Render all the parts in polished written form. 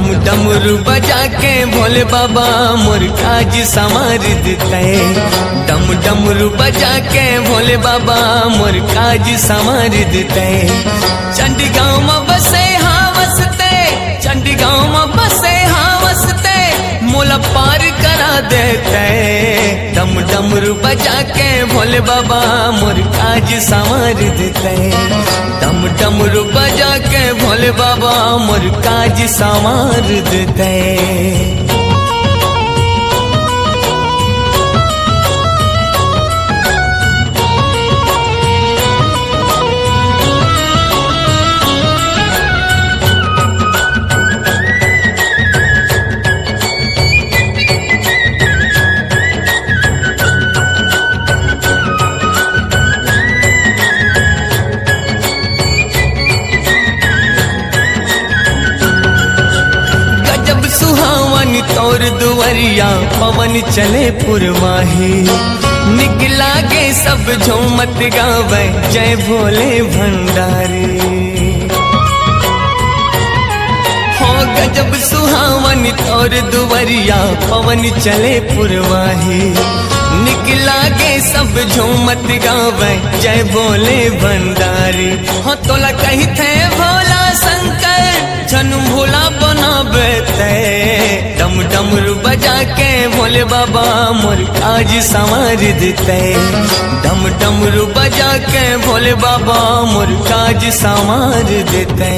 डम डमरू बजा के भोले बाबा मोर काज संवार देते। डम डमरू बजा के भोले बाबा मोर काज संवार देते। चंडीगांव में बसे हाँ वसते, चंडीगांव में बसे हाँ वसते, मोला पार करा देते। डम डमरू बजा के भोले बाबा मोर काज संवार देते। डम डमरू बजा के भोले बाबा मोर काज संवार देते। सुहावनी तौर दुवरिया पवन चले पुरवाही। निकला गे सब झूमत गावे जय भोले भंडारी। हो गजब सुहावनी तौर दुवरिया पवन चले पुरवाही। निकला गे सब झूमत गावे जय भोले भंडारी। हो तोला कही थे भोला शंकर जन्म भोला बनाबे ते। डम डमरू बजा के भोले बाबा मोर काज संवार देते। डम डमरू बजा के भोले बाबा मोर काज संवार देते।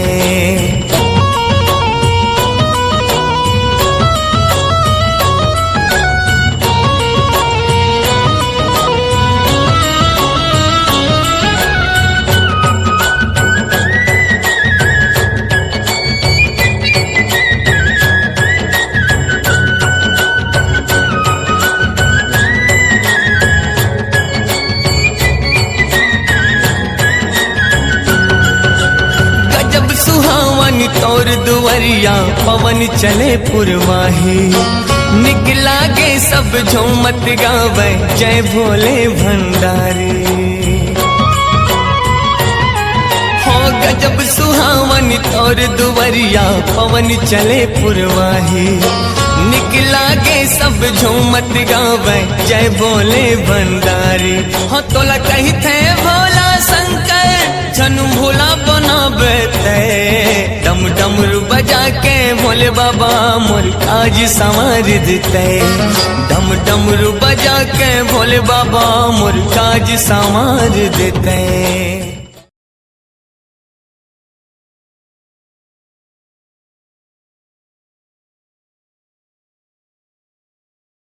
सुहावनी तौर दुवरिया पवन चले पुरवाही। निकला गे सब झूमत गावे जय भोले भंडारी। हो गजब सुहावनी तौर दुवरिया पवन चले पुरवाही। निकला गे सब झूमत गावे जय भोले भंडारी। हो तोला कही थे भोला शंकर जन्म भोला बनाबे ते। डम डमरू बजा के भोले बाबा मोर काज संवार देते। डम डमरू बजा के भोले बाबा मोर काज संवार देते।